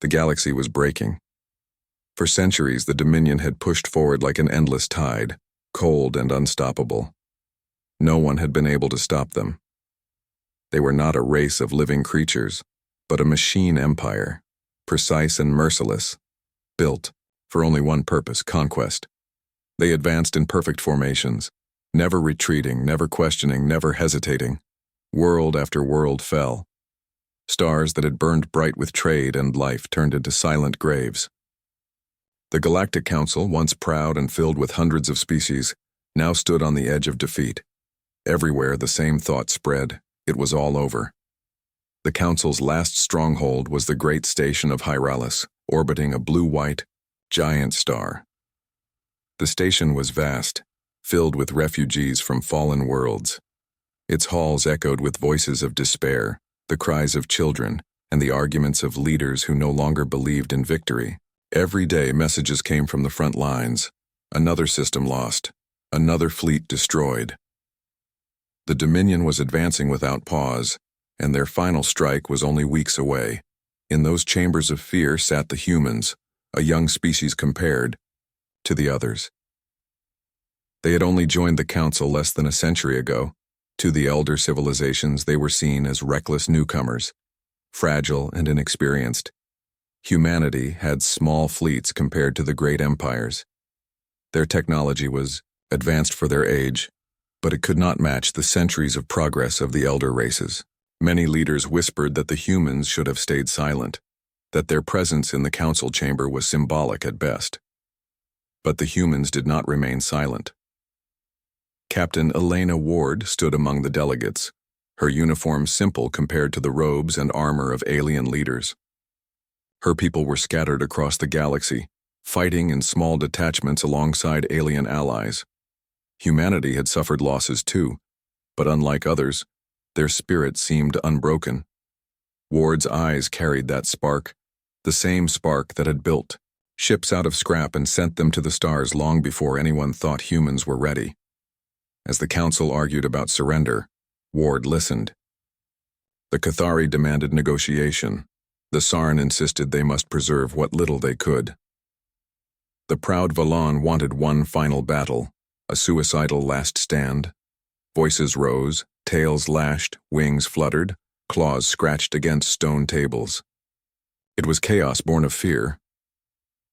The galaxy was breaking. For centuries, the Dominion had pushed forward like an endless tide, cold and unstoppable. No one had been able to stop them. They were not a race of living creatures, but a machine empire, precise and merciless, built for only one purpose: conquest. They advanced in perfect formations, never retreating, never questioning, never hesitating. World after world fell. Stars that had burned bright with trade and life turned into silent graves. The Galactic Council, once proud and filled with hundreds of species, now stood on the edge of defeat. Everywhere the same thought spread: it was all over. The Council's last stronghold was the great station of Hyralis, orbiting a blue-white, giant star. The station was vast, filled with refugees from fallen worlds. Its halls echoed with voices of despair, the cries of children, and the arguments of leaders who no longer believed in victory. Every day messages came from the front lines: another system lost, another fleet destroyed. The Dominion was advancing without pause, and their final strike was only weeks away. In those chambers of fear sat the humans, a young species compared to the others. They had only joined the Council less than a century ago. To the elder civilizations, they were seen as reckless newcomers, fragile and inexperienced. Humanity had small fleets compared to the great empires. Their technology was advanced for their age, but it could not match the centuries of progress of the elder races. Many leaders whispered that the humans should have stayed silent, that their presence in the council chamber was symbolic at best. But the humans did not remain silent. Captain Elena Ward stood among the delegates, her uniform simple compared to the robes and armor of alien leaders. Her people were scattered across the galaxy, fighting in small detachments alongside alien allies. Humanity had suffered losses too, but unlike others, their spirit seemed unbroken. Ward's eyes carried that spark, the same spark that had built ships out of scrap and sent them to the stars long before anyone thought humans were ready. As the council argued about surrender, Ward listened. The Cathari demanded negotiation. The Sarn insisted they must preserve what little they could. The proud Valon wanted one final battle, a suicidal last stand. Voices rose, tails lashed, wings fluttered, claws scratched against stone tables. It was chaos born of fear.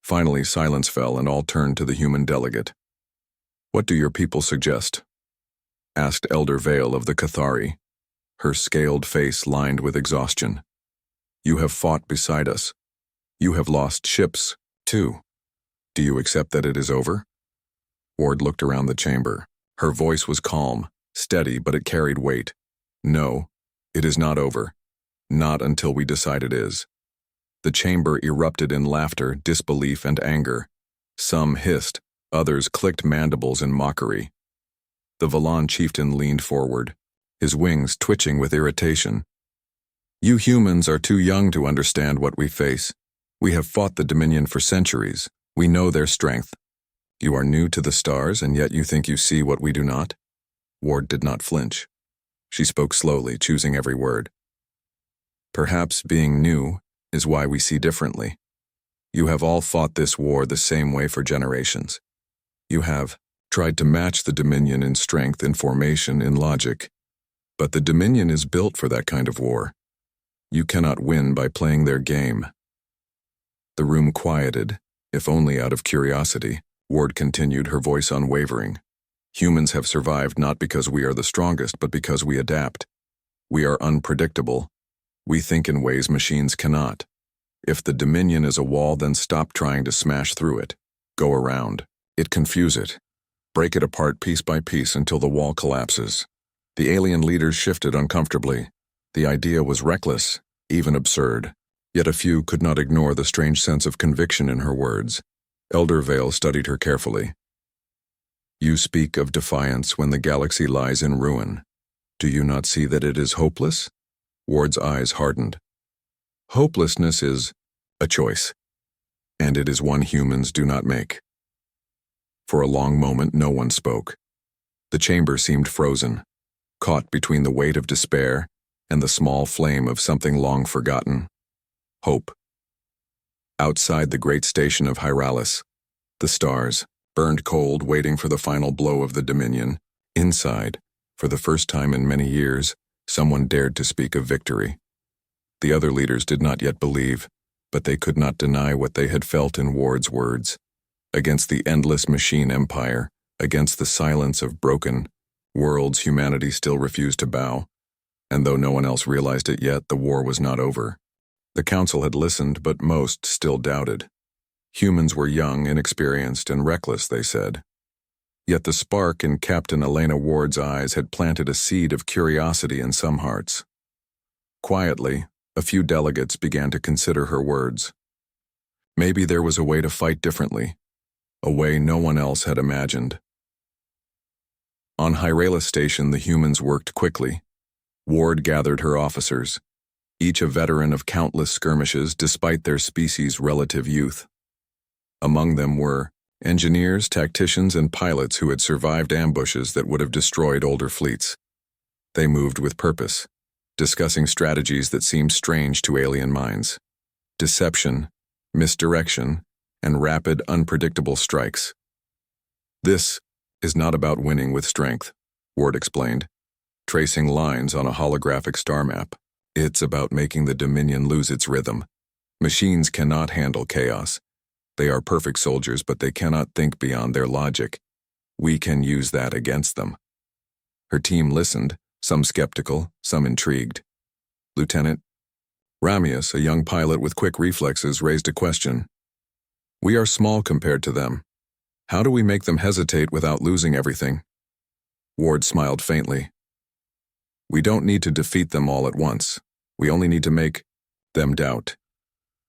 Finally, silence fell and all turned to the human delegate. "What do your people suggest?" asked Elder Vale of the Cathari, her scaled face lined with exhaustion. "You have fought beside us. You have lost ships, too. Do you accept that it is over?" Ward looked around the chamber. Her voice was calm, steady, but it carried weight. "No, it is not over. Not until we decide it is." The chamber erupted in laughter, disbelief, and anger. Some hissed, others clicked mandibles in mockery. The Valon chieftain leaned forward, his wings twitching with irritation. "You humans are too young to understand what we face. We have fought the Dominion for centuries. We know their strength. You are new to the stars, and yet you think you see what we do not?" Ward did not flinch. She spoke slowly, choosing every word. "Perhaps being new is why we see differently. You have all fought this war the same way for generations. You have tried to match the Dominion in strength, in formation, in logic. But the Dominion is built for that kind of war. You cannot win by playing their game." The room quieted, if only out of curiosity. Ward continued, her voice unwavering. "Humans have survived not because we are the strongest, but because we adapt. We are unpredictable. We think in ways machines cannot. If the Dominion is a wall, then stop trying to smash through it. Go around it, confuse it. Break it apart piece by piece until the wall collapses." The alien leaders shifted uncomfortably. The idea was reckless, even absurd. Yet a few could not ignore the strange sense of conviction in her words. Elder Vale studied her carefully. "You speak of defiance when the galaxy lies in ruin. Do you not see that it is hopeless?" Ward's eyes hardened. "Hopelessness is a choice, and it is one humans do not make." For a long moment, no one spoke. The chamber seemed frozen, caught between the weight of despair and the small flame of something long forgotten: hope. Outside the great station of Hyralis, the stars burned cold, waiting for the final blow of the Dominion. Inside, for the first time in many years, someone dared to speak of victory. The other leaders did not yet believe, but they could not deny what they had felt in Ward's words. Against the endless machine empire, against the silence of broken worlds, humanity still refused to bow. And though no one else realized it yet, the war was not over. The council had listened, but most still doubted. Humans were young, inexperienced, and reckless, they said. Yet the spark in Captain Elena Ward's eyes had planted a seed of curiosity in some hearts. Quietly, a few delegates began to consider her words. Maybe there was a way to fight differently, a way no one else had imagined. On Hyralis Station, the humans worked quickly. Ward gathered her officers, each a veteran of countless skirmishes despite their species' relative youth. Among them were engineers, tacticians, and pilots who had survived ambushes that would have destroyed older fleets. They moved with purpose, discussing strategies that seemed strange to alien minds. Deception, misdirection, and rapid, unpredictable strikes. This is not about winning with strength, Ward explained, tracing lines on a holographic star map. It's about making the Dominion lose its rhythm. Machines cannot handle chaos. They are perfect soldiers, but they cannot think beyond their logic. We can use that against them. Her team listened, some skeptical, some intrigued. Lieutenant Ramius, a young pilot with quick reflexes, raised a question. We are small compared to them. How do we make them hesitate without losing everything? Ward smiled faintly. We don't need to defeat them all at once. We only need to make them doubt.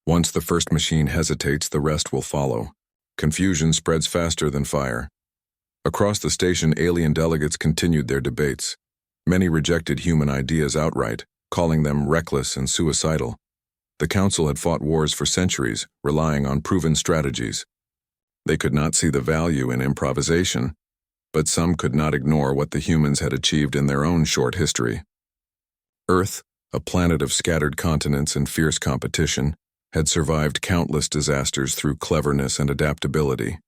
Once the first machine hesitates, the rest will follow. Confusion spreads faster than fire. Across the station, alien delegates continued their debates. Many rejected human ideas outright, calling them reckless and suicidal. The council had fought wars for centuries, relying on proven strategies. They could not see the value in improvisation, but some could not ignore what the humans had achieved in their own short history. Earth, a planet of scattered continents and fierce competition, had survived countless disasters through cleverness and adaptability.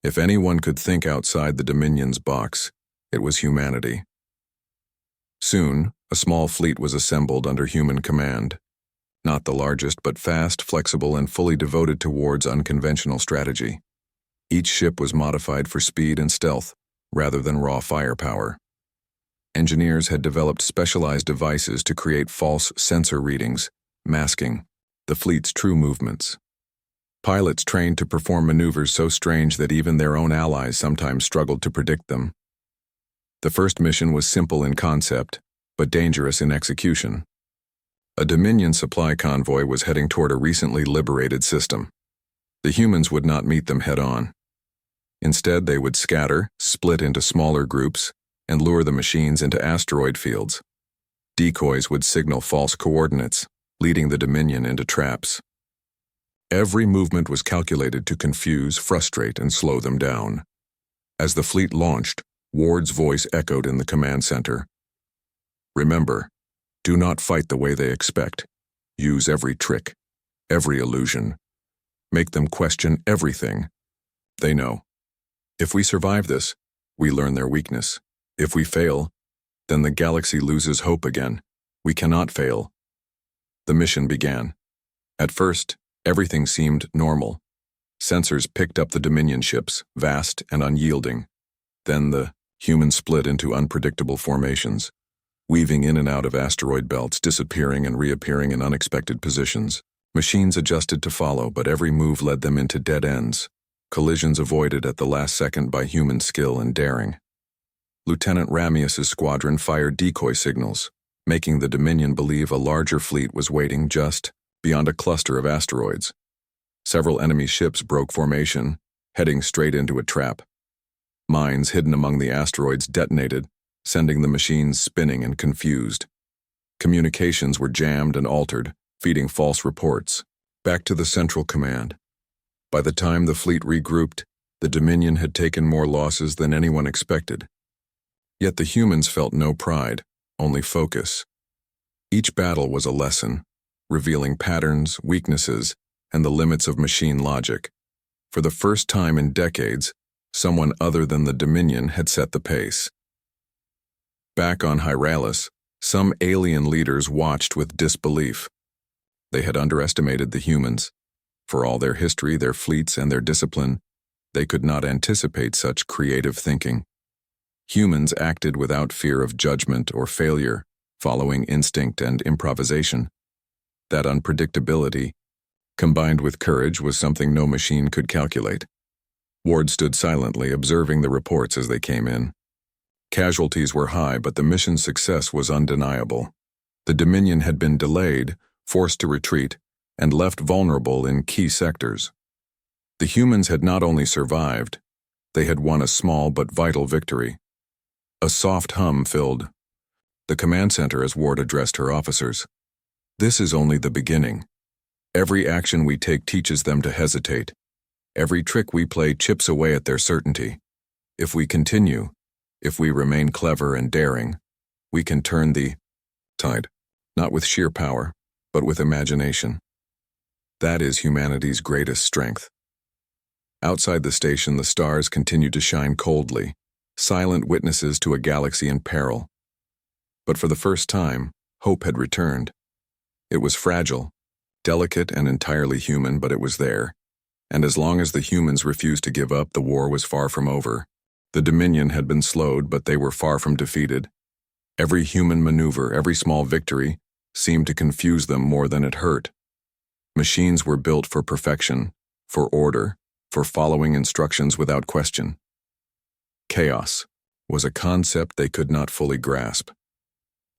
If anyone could think outside the Dominion's box, it was humanity. Soon, a small fleet was assembled under human command. Not the largest, but fast, flexible, and fully devoted towards unconventional strategy. Each ship was modified for speed and stealth, rather than raw firepower. Engineers had developed specialized devices to create false sensor readings, masking the fleet's true movements. Pilots trained to perform maneuvers so strange that even their own allies sometimes struggled to predict them. The first mission was simple in concept, but dangerous in execution. A Dominion supply convoy was heading toward a recently liberated system. The humans would not meet them head-on. Instead, they would scatter, split into smaller groups, and lure the machines into asteroid fields. Decoys would signal false coordinates, leading the Dominion into traps. Every movement was calculated to confuse, frustrate, and slow them down. As the fleet launched, Ward's voice echoed in the command center. Remember, do not fight the way they expect. Use every trick, every illusion. Make them question everything. They know. If we survive this, we learn their weakness. If we fail, then the galaxy loses hope again. We cannot fail. The mission began. At first, everything seemed normal. Sensors picked up the Dominion ships, vast and unyielding. Then the humans split into unpredictable formations, weaving in and out of asteroid belts, disappearing and reappearing in unexpected positions. Machines adjusted to follow, but every move led them into dead ends, collisions avoided at the last second by human skill and daring. Lieutenant Ramius's squadron fired decoy signals, making the Dominion believe a larger fleet was waiting just beyond a cluster of asteroids. Several enemy ships broke formation, heading straight into a trap. Mines hidden among the asteroids detonated, sending the machines spinning and confused. Communications were jammed and altered, feeding false reports back to the central command. By the time the fleet regrouped, the Dominion had taken more losses than anyone expected. Yet the humans felt no pride, only focus. Each battle was a lesson, revealing patterns, weaknesses, and the limits of machine logic. For the first time in decades, someone other than the Dominion had set the pace. Back on Hyralis, some alien leaders watched with disbelief. They had underestimated the humans. For all their history, their fleets, and their discipline, they could not anticipate such creative thinking. Humans acted without fear of judgment or failure, following instinct and improvisation. That unpredictability, combined with courage, was something no machine could calculate. Ward stood silently, observing the reports as they came in. Casualties were high, but the mission's success was undeniable. The Dominion had been delayed, forced to retreat, and left vulnerable in key sectors. The humans had not only survived, they had won a small but vital victory. A soft hum filled the command center as Ward addressed her officers. This is only the beginning. Every action we take teaches them to hesitate. Every trick we play chips away at their certainty. If we continue, if we remain clever and daring, we can turn the tide, not with sheer power, but with imagination. That is humanity's greatest strength. Outside the station, the stars continued to shine coldly, silent witnesses to a galaxy in peril. But for the first time, hope had returned. It was fragile, delicate and entirely human, but it was there. And as long as the humans refused to give up, the war was far from over. The Dominion had been slowed, but they were far from defeated. Every human maneuver, every small victory, seemed to confuse them more than it hurt. Machines were built for perfection, for order, for following instructions without question. Chaos was a concept they could not fully grasp.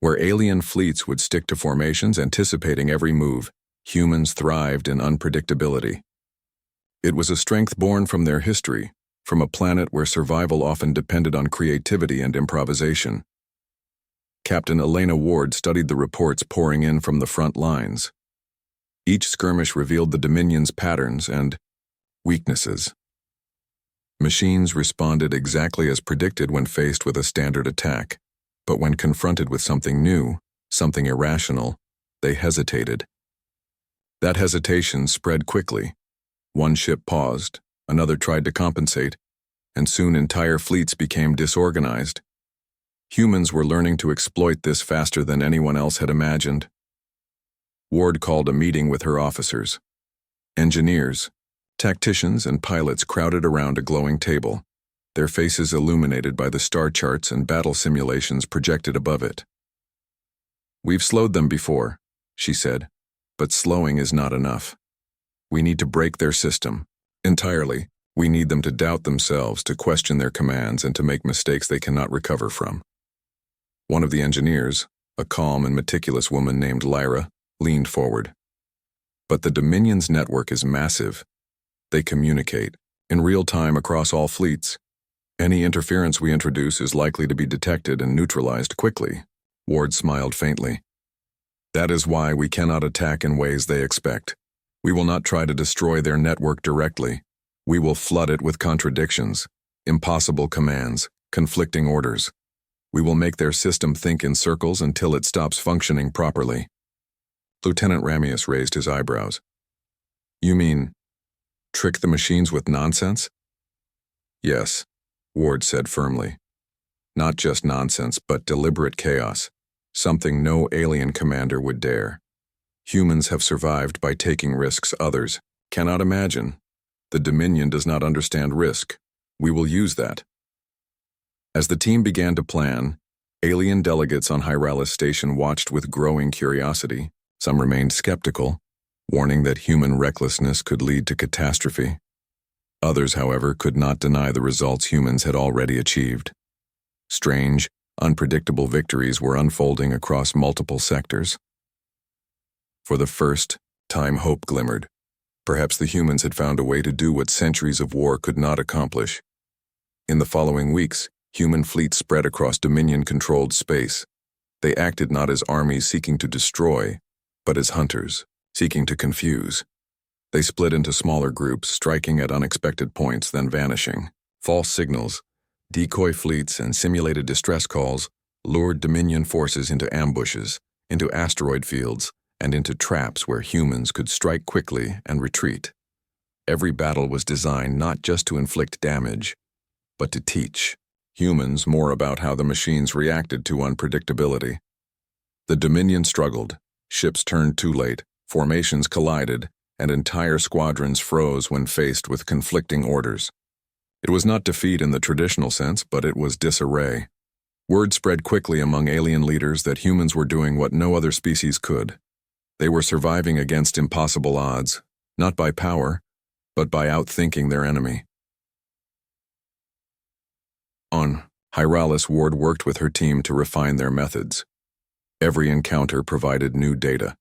Where alien fleets would stick to formations anticipating every move, humans thrived in unpredictability. It was a strength born from their history, from a planet where survival often depended on creativity and improvisation. Captain Elena Ward studied the reports pouring in from the front lines. Each skirmish revealed the Dominion's patterns and weaknesses. Machines responded exactly as predicted when faced with a standard attack, but when confronted with something new, something irrational, they hesitated. That hesitation spread quickly. One ship paused, another tried to compensate, and soon entire fleets became disorganized. Humans were learning to exploit this faster than anyone else had imagined. Ward called a meeting with her officers. Engineers, tacticians, and pilots crowded around a glowing table, their faces illuminated by the star charts and battle simulations projected above it. "We've slowed them before," she said, "but slowing is not enough. We need to break their system entirely. We need them to doubt themselves, to question their commands, and to make mistakes they cannot recover from." One of the engineers, a calm and meticulous woman named Lyra, leaned forward. "But the Dominion's network is massive. They communicate in real time across all fleets. Any interference we introduce is likely to be detected and neutralized quickly." Ward smiled faintly. "That is why we cannot attack in ways they expect. We will not try to destroy their network directly. We will flood it with contradictions, impossible commands, conflicting orders. We will make their system think in circles until it stops functioning properly." Lieutenant Ramius raised his eyebrows. "You mean, trick the machines with nonsense?" "Yes," Ward said firmly. "Not just nonsense, but deliberate chaos, something no alien commander would dare. Humans have survived by taking risks others cannot imagine. The Dominion does not understand risk. We will use that." As the team began to plan, alien delegates on Hyralis Station watched with growing curiosity. Some remained skeptical, warning that human recklessness could lead to catastrophe. Others, however, could not deny the results humans had already achieved. Strange, unpredictable victories were unfolding across multiple sectors. For the first time, hope glimmered. Perhaps the humans had found a way to do what centuries of war could not accomplish. In the following weeks, human fleets spread across Dominion-controlled space. They acted not as armies seeking to destroy, but as hunters, seeking to confuse. They split into smaller groups, striking at unexpected points, then vanishing. False signals, decoy fleets, and simulated distress calls lured Dominion forces into ambushes, into asteroid fields, and into traps where humans could strike quickly and retreat. Every battle was designed not just to inflict damage, but to teach humans more about how the machines reacted to unpredictability. The Dominion struggled, ships turned too late, formations collided, and entire squadrons froze when faced with conflicting orders. It was not defeat in the traditional sense, but it was disarray. Word spread quickly among alien leaders that humans were doing what no other species could. They were surviving against impossible odds, not by power, but by outthinking their enemy. On Hyralis, Ward worked with her team to refine their methods. Every encounter provided new data.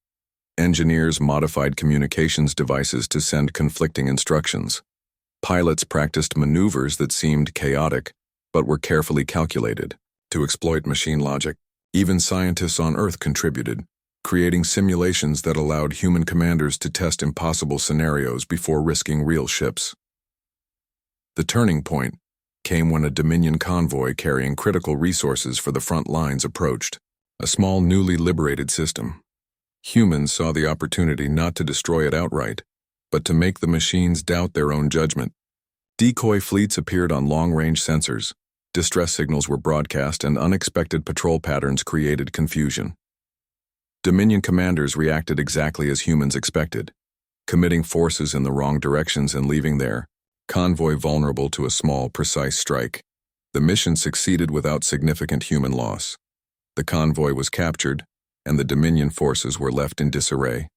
Engineers modified communications devices to send conflicting instructions. Pilots practiced maneuvers that seemed chaotic, but were carefully calculated to exploit machine logic. Even scientists on Earth contributed, creating simulations that allowed human commanders to test impossible scenarios before risking real ships. The turning point came when a Dominion convoy carrying critical resources for the front lines approached, a small newly liberated system. Humans saw the opportunity not to destroy it outright, but to make the machines doubt their own judgment. Decoy fleets appeared on long-range sensors, distress signals were broadcast, and unexpected patrol patterns created confusion. Dominion commanders reacted exactly as humans expected, committing forces in the wrong directions and leaving their convoy vulnerable to a small, precise strike. The mission succeeded without significant human loss. The convoy was captured, and the Dominion forces were left in disarray.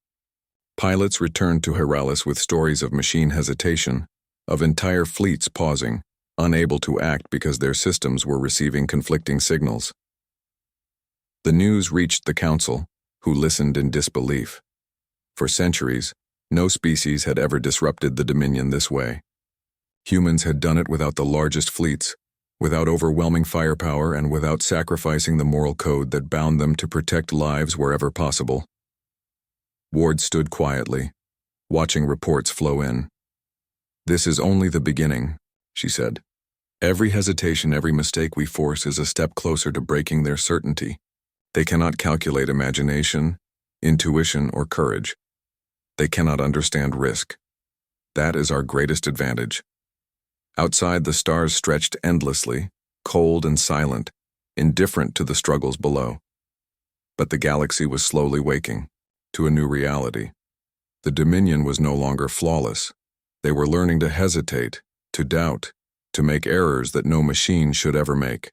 Pilots returned to Hyralis with stories of machine hesitation, of entire fleets pausing, unable to act because their systems were receiving conflicting signals. The news reached the Council, who listened in disbelief. For centuries, no species had ever disrupted the Dominion this way. Humans had done it without the largest fleets, without overwhelming firepower, and without sacrificing the moral code that bound them to protect lives wherever possible. Ward stood quietly, watching reports flow in. "This is only the beginning," she said. "Every hesitation, every mistake we force is a step closer to breaking their certainty. They cannot calculate imagination, intuition, or courage. They cannot understand risk. That is our greatest advantage." Outside, the stars stretched endlessly, cold and silent, indifferent to the struggles below. But the galaxy was slowly waking to a new reality. The Dominion was no longer flawless. They were learning to hesitate, to doubt, to make errors that no machine should ever make.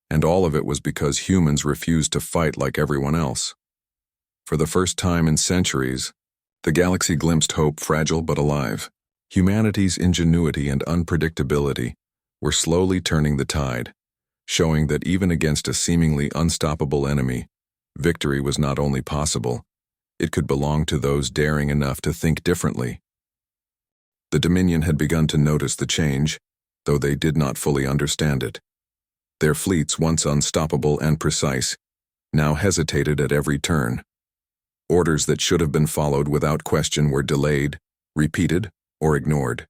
And all of it was because humans refused to fight like everyone else. For the first time in centuries, the galaxy glimpsed hope, fragile but alive. Humanity's ingenuity and unpredictability were slowly turning the tide, showing that even against a seemingly unstoppable enemy, victory was not only possible, it could belong to those daring enough to think differently. The Dominion had begun to notice the change, though they did not fully understand it. Their fleets, once unstoppable and precise, now hesitated at every turn. Orders that should have been followed without question were delayed, repeated, or ignored.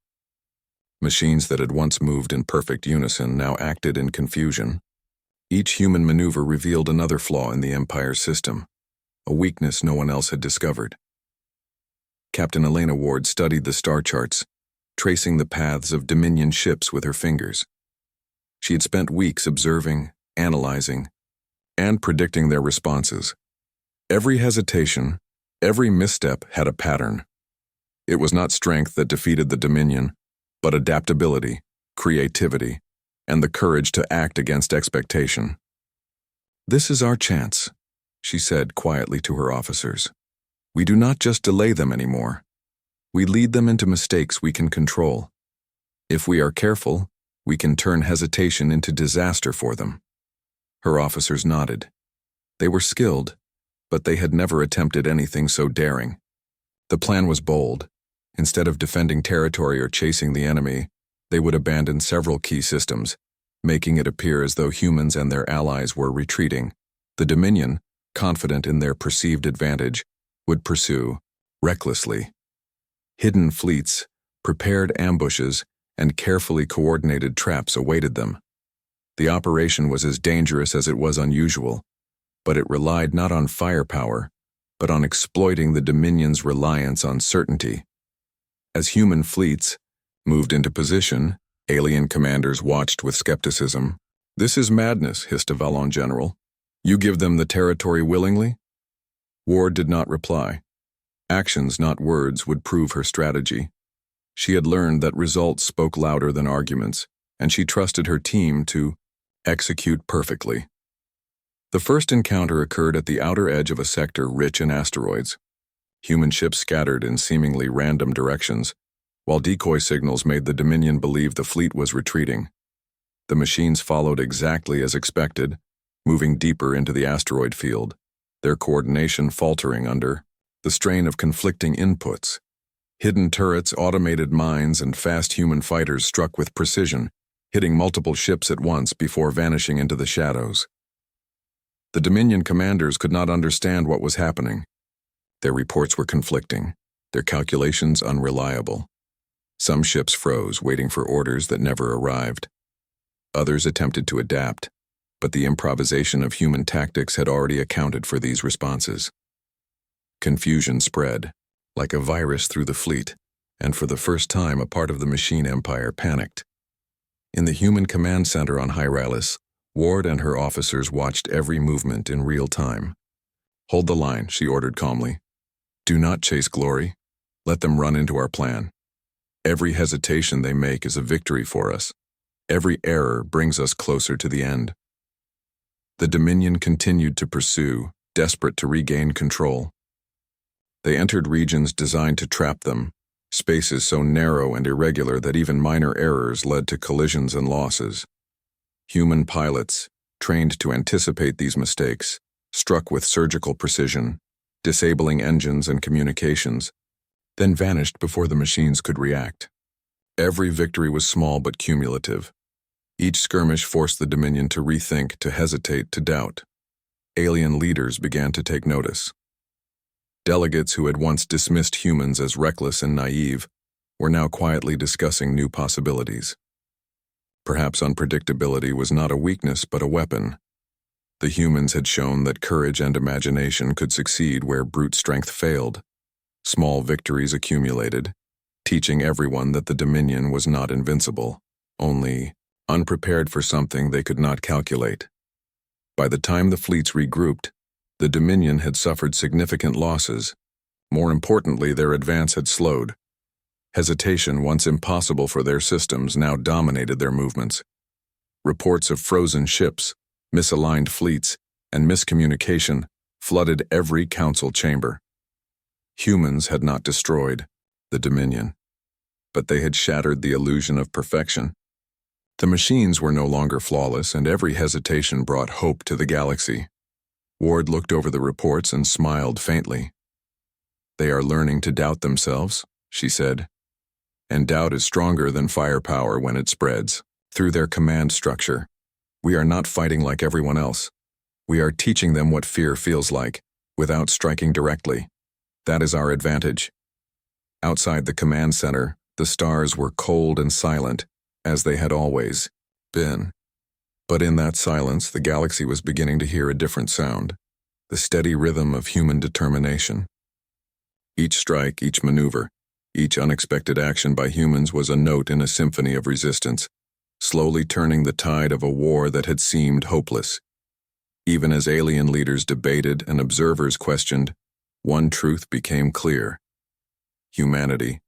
Machines that had once moved in perfect unison now acted in confusion. Each human maneuver revealed another flaw in the Empire's system, a weakness no one else had discovered. Captain Elena Ward studied the star charts, tracing the paths of Dominion ships with her fingers. She had spent weeks observing, analyzing, and predicting their responses. Every hesitation, every misstep had a pattern. It was not strength that defeated the Dominion, but adaptability, creativity, and the courage to act against expectation. "This is our chance," she said quietly to her officers. "We do not just delay them anymore. We lead them into mistakes we can control. If we are careful, we can turn hesitation into disaster for them." Her officers nodded. They were skilled, but they had never attempted anything so daring. The plan was bold. Instead of defending territory or chasing the enemy, they would abandon several key systems, making it appear as though humans and their allies were retreating. The Dominion, confident in their perceived advantage, would pursue recklessly. Hidden fleets, prepared ambushes, and carefully coordinated traps awaited them. The operation was as dangerous as it was unusual, but it relied not on firepower, but on exploiting the Dominion's reliance on certainty. As human fleets moved into position, alien commanders watched with skepticism. "This is madness," hissed a Valon general. "You give them the territory willingly?" Ward did not reply. Actions, not words, would prove her strategy. She had learned that results spoke louder than arguments, and she trusted her team to execute perfectly. The first encounter occurred at the outer edge of a sector rich in asteroids. Human ships scattered in seemingly random directions, while decoy signals made the Dominion believe the fleet was retreating. The machines followed exactly as expected, moving deeper into the asteroid field, their coordination faltering under the strain of conflicting inputs. Hidden turrets, automated mines, and fast human fighters struck with precision, hitting multiple ships at once before vanishing into the shadows. The Dominion commanders could not understand what was happening. Their reports were conflicting, their calculations unreliable. Some ships froze, waiting for orders that never arrived. Others attempted to adapt, but the improvisation of human tactics had already accounted for these responses. Confusion spread, like a virus through the fleet, and for the first time a part of the machine empire panicked. In the human command center on Hyralis, Ward and her officers watched every movement in real time. "Hold the line," she ordered calmly. "Do not chase glory. Let them run into our plan. Every hesitation they make is a victory for us. Every error brings us closer to the end." The Dominion continued to pursue, desperate to regain control. They entered regions designed to trap them, spaces so narrow and irregular that even minor errors led to collisions and losses. Human pilots, trained to anticipate these mistakes, struck with surgical precision, disabling engines and communications, then vanished before the machines could react. Every victory was small but cumulative. Each skirmish forced the Dominion to rethink, to hesitate, to doubt. Alien leaders began to take notice. Delegates who had once dismissed humans as reckless and naive were now quietly discussing new possibilities. Perhaps unpredictability was not a weakness but a weapon. The humans had shown that courage and imagination could succeed where brute strength failed. Small victories accumulated, teaching everyone that the Dominion was not invincible, only unprepared for something they could not calculate. By the time the fleets regrouped, the Dominion had suffered significant losses. More importantly, their advance had slowed. Hesitation, once impossible for their systems, now dominated their movements. Reports of frozen ships, misaligned fleets, and miscommunication flooded every council chamber. Humans had not destroyed the Dominion, but they had shattered the illusion of perfection. The machines were no longer flawless, and every hesitation brought hope to the galaxy. Ward looked over the reports and smiled faintly. "They are learning to doubt themselves," she said. "And doubt is stronger than firepower when it spreads through their command structure. We are not fighting like everyone else. We are teaching them what fear feels like, without striking directly. That is our advantage." Outside the command center, the stars were cold and silent, as they had always been. But in that silence, the galaxy was beginning to hear a different sound, the steady rhythm of human determination. Each strike, each maneuver, each unexpected action by humans was a note in a symphony of resistance, slowly turning the tide of a war that had seemed hopeless. Even as alien leaders debated and observers questioned, one truth became clear. Humanity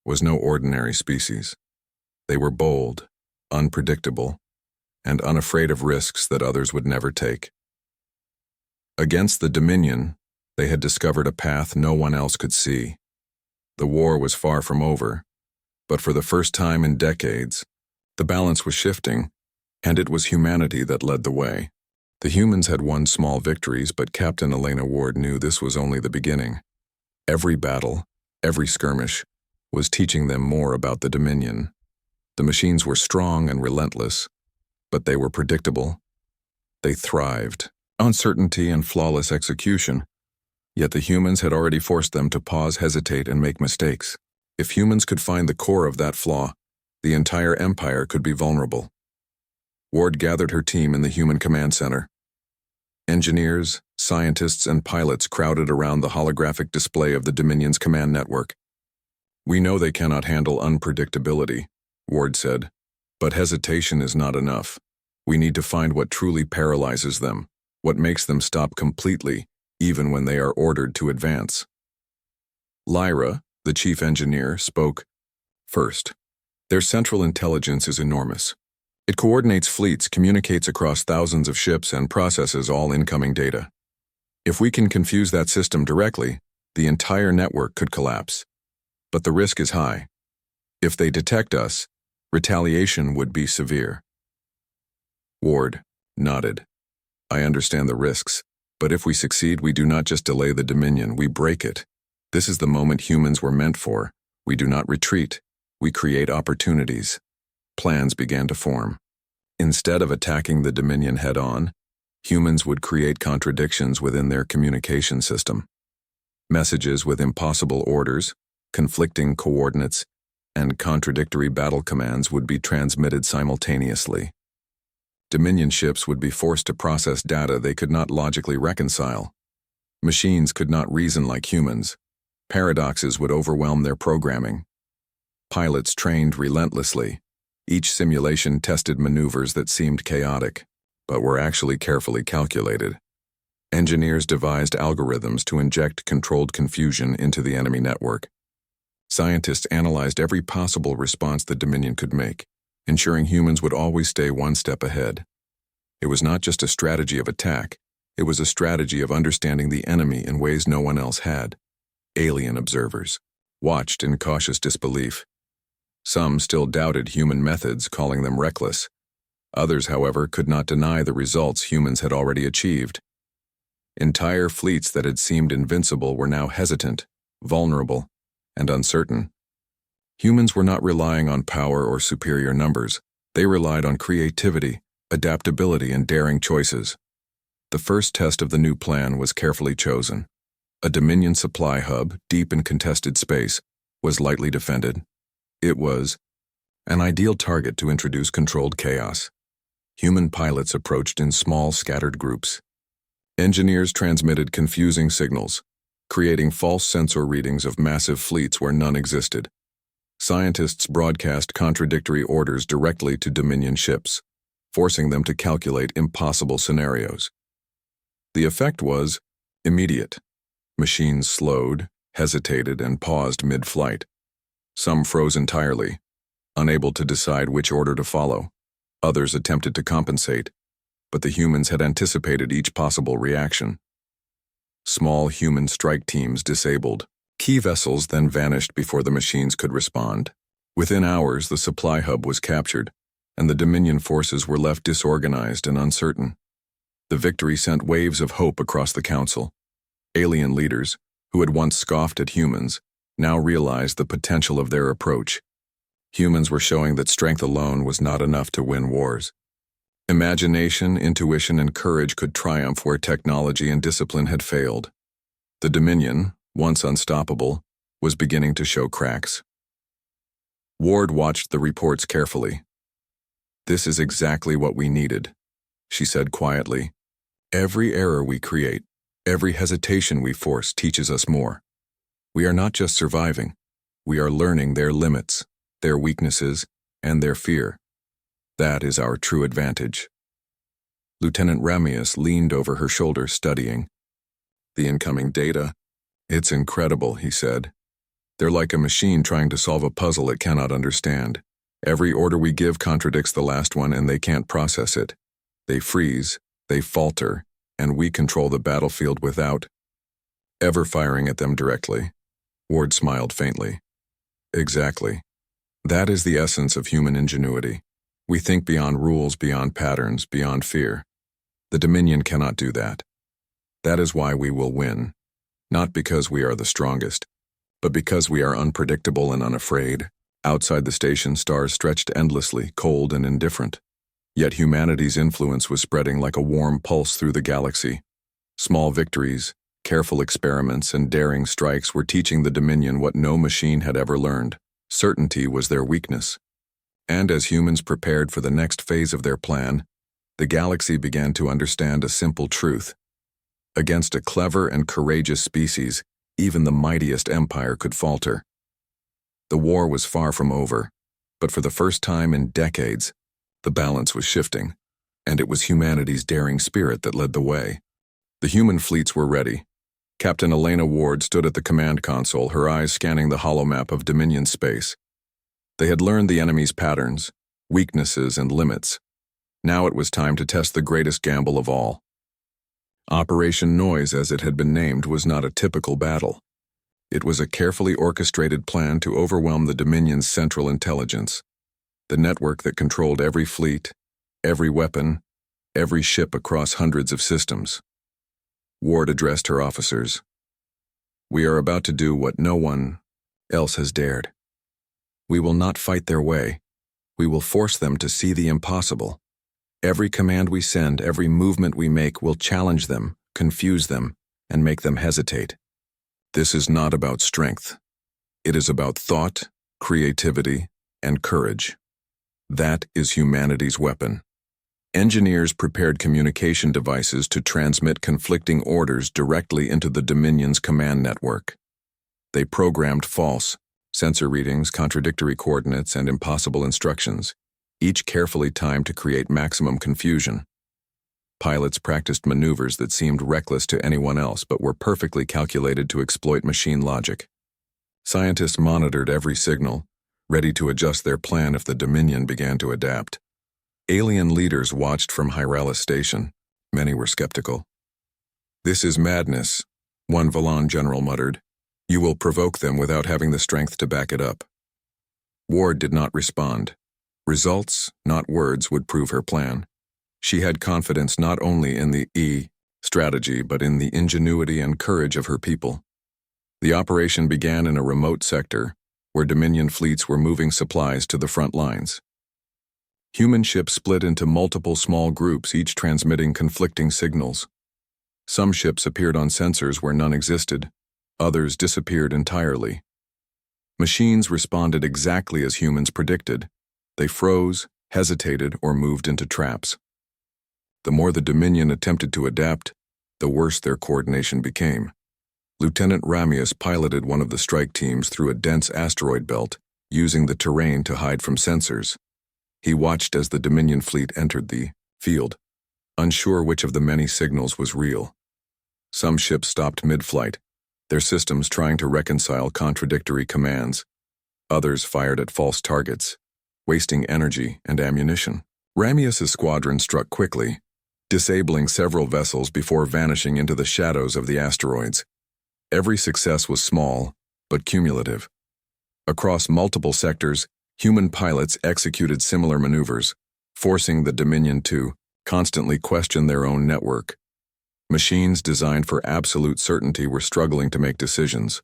was no ordinary species. They were bold, unpredictable, and unafraid of risks that others would never take. Against the Dominion, they had discovered a path no one else could see. The war was far from over, but for the first time in decades, the balance was shifting, and it was humanity that led the way. The humans had won small victories, but Captain Elena Ward knew this was only the beginning. Every battle, every skirmish, was teaching them more about the Dominion. The machines were strong and relentless, but they were predictable. They thrived on certainty and flawless execution, yet the humans had already forced them to pause, hesitate, and make mistakes. If humans could find the core of that flaw, the entire empire could be vulnerable. Ward gathered her team in the human command center. Engineers, scientists, and pilots crowded around the holographic display of the Dominion's command network. "We know they cannot handle unpredictability," Ward said, "but hesitation is not enough. We need to find what truly paralyzes them, what makes them stop completely, even when they are ordered to advance." Lyra, the chief engineer, spoke. "First, their central intelligence is enormous. It coordinates fleets, communicates across thousands of ships, and processes all incoming data. If we can confuse that system directly, the entire network could collapse. But the risk is high. If they detect us, retaliation would be severe." Ward nodded. "I understand the risks, but if we succeed, we do not just delay the Dominion, we break it. This is the moment humans were meant for. We do not retreat. We create opportunities." Plans began to form. Instead of attacking the Dominion head-on, humans would create contradictions within their communication system. Messages with impossible orders, conflicting coordinates, and contradictory battle commands would be transmitted simultaneously. Dominion ships would be forced to process data they could not logically reconcile. Machines could not reason like humans. Paradoxes would overwhelm their programming. Pilots trained relentlessly. Each simulation tested maneuvers that seemed chaotic, but were actually carefully calculated. Engineers devised algorithms to inject controlled confusion into the enemy network. Scientists analyzed every possible response the Dominion could make, ensuring humans would always stay one step ahead. It was not just a strategy of attack, it was a strategy of understanding the enemy in ways no one else had. Alien observers watched in cautious disbelief. Some still doubted human methods, calling them reckless. Others, however, could not deny the results humans had already achieved. Entire fleets that had seemed invincible were now hesitant, vulnerable, and uncertain. Humans were not relying on power or superior numbers. They relied on creativity, adaptability, and daring choices. The first test of the new plan was carefully chosen. A Dominion supply hub, deep in contested space, was lightly defended. It was an ideal target to introduce controlled chaos. Human pilots approached in small, scattered groups. Engineers transmitted confusing signals, creating false sensor readings of massive fleets where none existed. Scientists broadcast contradictory orders directly to Dominion ships, forcing them to calculate impossible scenarios. The effect was immediate. Machines slowed, hesitated, and paused mid-flight. Some froze entirely, unable to decide which order to follow. Others attempted to compensate, but the humans had anticipated each possible reaction. Small human strike teams disabled. Key vessels then vanished before the machines could respond. Within hours, the supply hub was captured, and the Dominion forces were left disorganized and uncertain. The victory sent waves of hope across the Council. Alien leaders, who had once scoffed at humans, now realized the potential of their approach. Humans were showing that strength alone was not enough to win wars. Imagination, intuition, and courage could triumph where technology and discipline had failed. The Dominion, once unstoppable, was beginning to show cracks. Ward watched the reports carefully. "This is exactly what we needed," she said quietly. "Every error we create, every hesitation we force teaches us more. We are not just surviving, we are learning their limits, their weaknesses, and their fear. That is our true advantage." Lieutenant Ramius leaned over her shoulder studying. "The incoming data, it's incredible," he said. "They're like a machine trying to solve a puzzle it cannot understand. Every order we give contradicts the last one and they can't process it. They freeze, they falter, and we control the battlefield without ever firing at them directly." Ward smiled faintly. "Exactly. That is the essence of human ingenuity. We think beyond rules, beyond patterns, beyond fear. The Dominion cannot do that. That is why we will win. Not because we are the strongest, but because we are unpredictable and unafraid." Outside the station, stars stretched endlessly, cold and indifferent. Yet humanity's influence was spreading like a warm pulse through the galaxy. Small victories, careful experiments, and daring strikes were teaching the Dominion what no machine had ever learned. Certainty was their weakness. And as humans prepared for the next phase of their plan, The galaxy began to understand a simple truth. Against a clever and courageous species, even the mightiest empire could falter. The war was far from over, but for the first time in decades, the balance was shifting, and it was humanity's daring spirit that led the way. The human fleets were ready. Captain Elena Ward stood at the command console, her eyes scanning the holomap of Dominion space. They had learned the enemy's patterns, weaknesses, and limits. Now it was time to test the greatest gamble of all. Operation Noise, as it had been named, was not a typical battle. It was a carefully orchestrated plan to overwhelm the Dominion's central intelligence, the network that controlled every fleet, every weapon, every ship across hundreds of systems. Ward addressed her officers. "We are about to do what no one else has dared. We will not fight their way. We will force them to see the impossible. Every command we send, every movement we make will challenge them, confuse them, and make them hesitate. This is not about strength. It is about thought, creativity, and courage. That is humanity's weapon." Engineers prepared communication devices to transmit conflicting orders directly into the Dominion's command network. They programmed false sensor readings, contradictory coordinates, and impossible instructions, each carefully timed to create maximum confusion. Pilots practiced maneuvers that seemed reckless to anyone else but were perfectly calculated to exploit machine logic. Scientists monitored every signal, ready to adjust their plan if the Dominion began to adapt. Alien leaders watched from Hyralis Station. Many were skeptical. "This is madness," one Valon general muttered. "You will provoke them without having the strength to back it up." Ward did not respond. Results, not words, would prove her plan. She had confidence not only in the strategy but in the ingenuity and courage of her people. The operation began in a remote sector where Dominion fleets were moving supplies to the front lines. Human ships split into multiple small groups, each transmitting conflicting signals. Some ships appeared on sensors where none existed. Others disappeared entirely. Machines responded exactly as humans predicted. They froze, hesitated, or moved into traps. The more the Dominion attempted to adapt, the worse their coordination became. Lieutenant Ramius piloted one of the strike teams through a dense asteroid belt, using the terrain to hide from sensors. He watched as the Dominion fleet entered the field, unsure which of the many signals was real. Some ships stopped mid-flight, their systems trying to reconcile contradictory commands. Others fired at false targets, wasting energy and ammunition. Ramius's squadron struck quickly, disabling several vessels before vanishing into the shadows of the asteroids. Every success was small, but cumulative. Across multiple sectors, human pilots executed similar maneuvers, forcing the Dominion to constantly question their own network. Machines designed for absolute certainty were struggling to make decisions.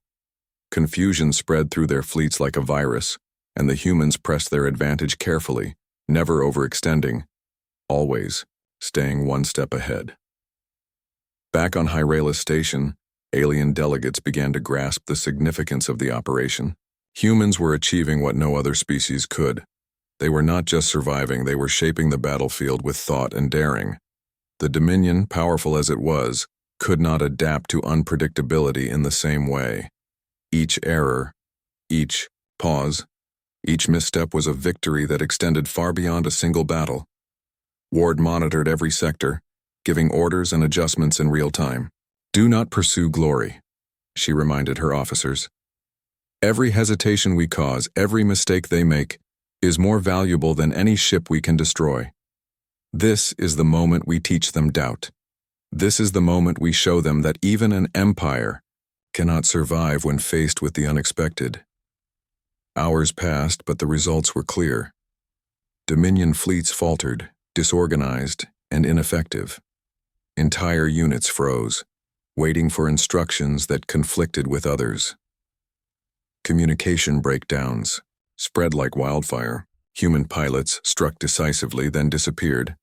Confusion spread through their fleets like a virus, and the humans pressed their advantage carefully, never overextending, always staying one step ahead. Back on Hyralis Station, alien delegates began to grasp the significance of the operation. Humans were achieving what no other species could. They were not just surviving, they were shaping the battlefield with thought and daring. The Dominion, powerful as it was, could not adapt to unpredictability in the same way. Each error, each pause, each misstep was a victory that extended far beyond a single battle. Ward monitored every sector, giving orders and adjustments in real time. "Do not pursue glory," she reminded her officers. "Every hesitation we cause, every mistake they make, is more valuable than any ship we can destroy. This is the moment we teach them doubt. This is the moment we show them that even an empire cannot survive when faced with the unexpected." Hours passed, but the results were clear. Dominion fleets faltered, disorganized, and ineffective. Entire units froze, waiting for instructions that conflicted with others. Communication breakdowns spread like wildfire. Human pilots struck decisively, then disappeared,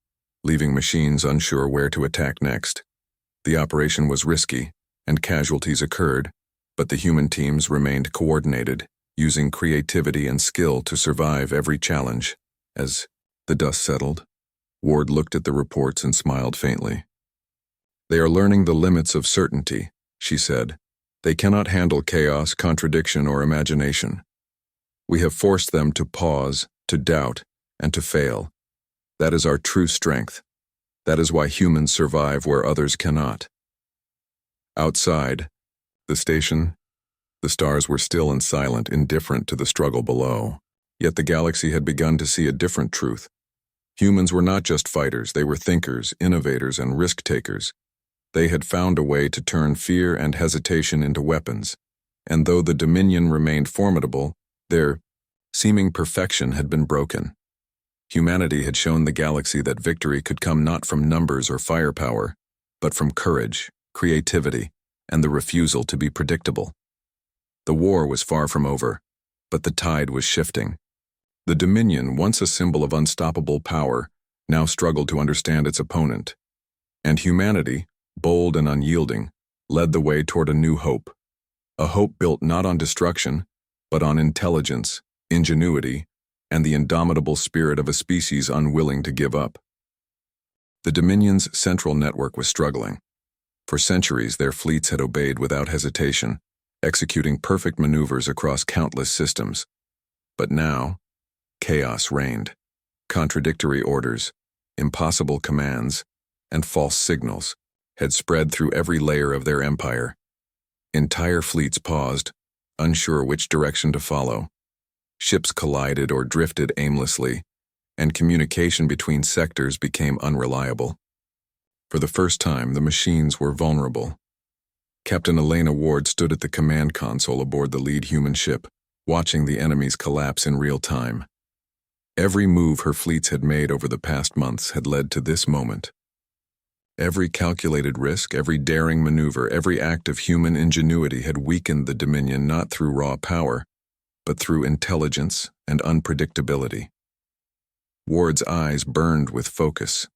leaving machines unsure where to attack next. The operation was risky, and casualties occurred, but the human teams remained coordinated, using creativity and skill to survive every challenge. As the dust settled, Ward looked at the reports and smiled faintly. They are learning the limits of certainty, she said. They cannot handle chaos, contradiction, or imagination. We have forced them to pause, to doubt, and to fail. That is our true strength. That is why humans survive where others cannot. Outside, the station, the stars were still and silent, indifferent to the struggle below. Yet the galaxy had begun to see a different truth. Humans were not just fighters, they were thinkers, innovators, and risk-takers. They had found a way to turn fear and hesitation into weapons, and though the Dominion remained formidable, their seeming perfection had been broken. Humanity had shown the galaxy that victory could come not from numbers or firepower, but from courage, creativity, and the refusal to be predictable. The war was far from over, but the tide was shifting. The Dominion, once a symbol of unstoppable power, now struggled to understand its opponent. And humanity, bold and unyielding, led the way toward a new hope. A hope built not on destruction, but on intelligence, ingenuity, and the indomitable spirit of a species unwilling to give up. The Dominion's central network was struggling. For centuries, their fleets had obeyed without hesitation, executing perfect maneuvers across countless systems. But now, chaos reigned. Contradictory orders, impossible commands, and false signals had spread through every layer of their empire. Entire fleets paused, unsure which direction to follow. Ships collided or drifted aimlessly, and communication between sectors became unreliable. For the first time, the machines were vulnerable. Captain Elena Ward stood at the command console aboard the lead human ship, watching the enemies collapse in real time. Every move her fleets had made over the past months had led to this moment. Every calculated risk, every daring maneuver, every act of human ingenuity had weakened the Dominion not through raw power, but through intelligence and unpredictability. Ward's eyes burned with focus.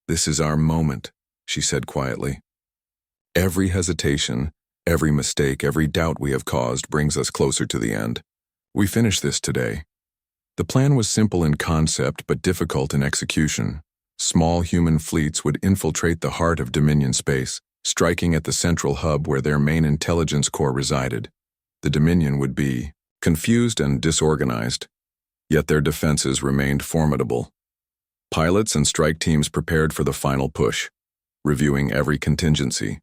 "This is our moment," she said quietly. "Every hesitation, every mistake, every doubt we have caused brings us closer to the end. We finish this today." The plan was simple in concept but difficult in execution. Small human fleets would infiltrate the heart of Dominion space, striking at the central hub where their main intelligence core resided. The Dominion would be confused and disorganized, yet their defenses remained formidable. Pilots and strike teams prepared for the final push, reviewing every contingency.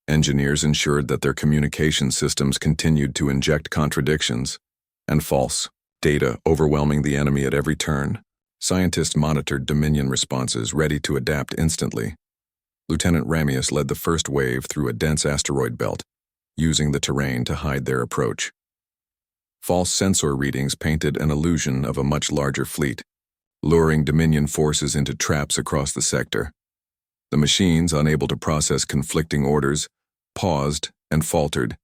Engineers ensured that their communication systems continued to inject contradictions and false data, overwhelming the enemy at every turn. Scientists monitored Dominion responses, ready to adapt instantly. Lieutenant Ramius led the first wave through a dense asteroid belt, using the terrain to hide their approach. False sensor readings painted an illusion of a much larger fleet, luring Dominion forces into traps across the sector. The machines, unable to process conflicting orders, paused and faltered.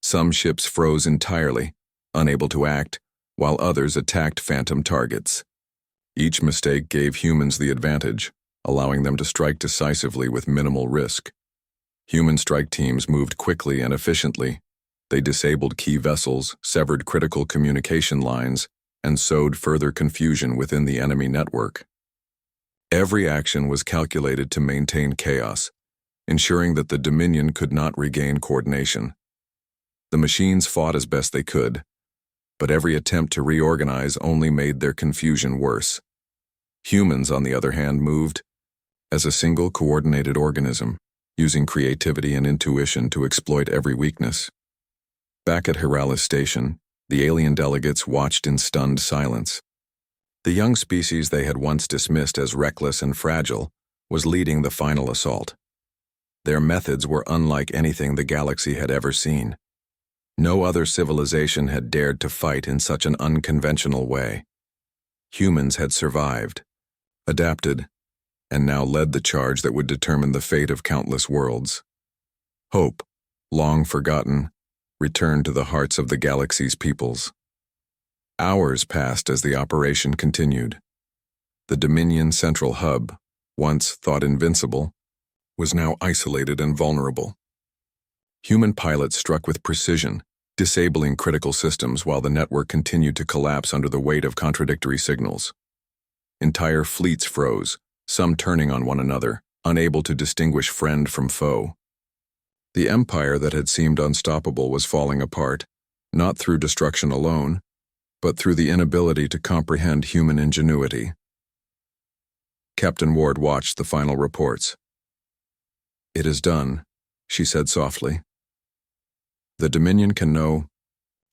Some ships froze entirely, unable to act, while others attacked phantom targets. Each mistake gave humans the advantage, allowing them to strike decisively with minimal risk. Human strike teams moved quickly and efficiently. They disabled key vessels, severed critical communication lines, and sowed further confusion within the enemy network. Every action was calculated to maintain chaos, ensuring that the Dominion could not regain coordination. The machines fought as best they could, but every attempt to reorganize only made their confusion worse. Humans, on the other hand, moved as a single coordinated organism, using creativity and intuition to exploit every weakness. Back at Heralis Station, the alien delegates watched in stunned silence. The young species they had once dismissed as reckless and fragile was leading the final assault. Their methods were unlike anything the galaxy had ever seen. No other civilization had dared to fight in such an unconventional way. Humans had survived, adapted, and now led the charge that would determine the fate of countless worlds. Hope, long forgotten, returned to the hearts of the galaxy's peoples. Hours passed as the operation continued. The Dominion Central Hub, once thought invincible, was now isolated and vulnerable. Human pilots struck with precision, disabling critical systems while the network continued to collapse under the weight of contradictory signals. Entire fleets froze, some turning on one another, unable to distinguish friend from foe. The empire that had seemed unstoppable was falling apart, not through destruction alone, but through the inability to comprehend human ingenuity. Captain Ward watched the final reports. "It is done," she said softly. "The Dominion can no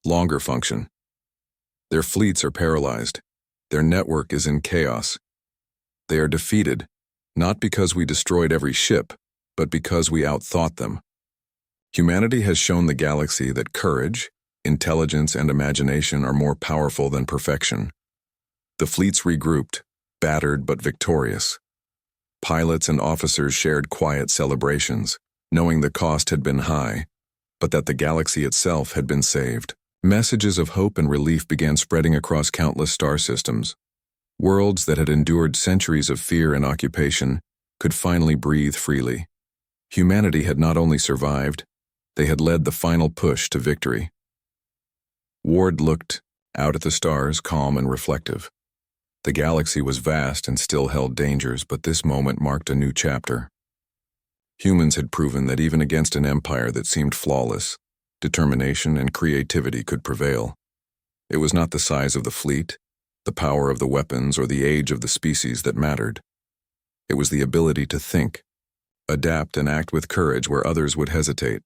longer function. Their fleets are paralyzed. Their network is in chaos. They are defeated, not because we destroyed every ship, but because we outthought them. Humanity has shown the galaxy that courage, intelligence, and imagination are more powerful than perfection." The fleets regrouped, battered but victorious. Pilots and officers shared quiet celebrations, knowing the cost had been high, but that the galaxy itself had been saved. Messages of hope and relief began spreading across countless star systems. Worlds that had endured centuries of fear and occupation could finally breathe freely. Humanity had not only survived, they had led the final push to victory. Ward looked out at the stars, calm and reflective. The galaxy was vast and still held dangers, but this moment marked a new chapter. Humans had proven that even against an empire that seemed flawless, determination and creativity could prevail. It was not the size of the fleet, the power of the weapons, or the age of the species that mattered. It was the ability to think, adapt, and act with courage where others would hesitate.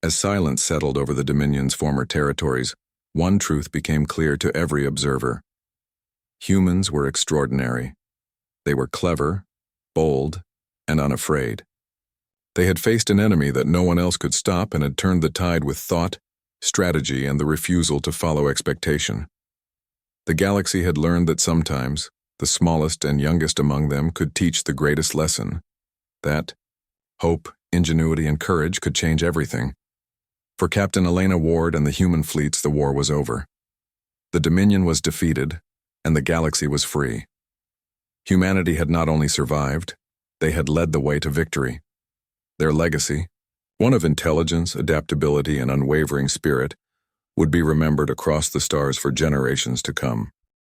As silence settled over the Dominion's former territories, one truth became clear to every observer. Humans were extraordinary. They were clever, bold, and unafraid. They had faced an enemy that no one else could stop and had turned the tide with thought, strategy, and the refusal to follow expectation. The galaxy had learned that sometimes the smallest and youngest among them could teach the greatest lesson, that hope, ingenuity, and courage could change everything. For Captain Elena Ward and the human fleets, the war was over. The Dominion was defeated, and the galaxy was free. Humanity had not only survived, they had led the way to victory. Their legacy, one of intelligence, adaptability, and unwavering spirit, would be remembered across the stars for generations to come.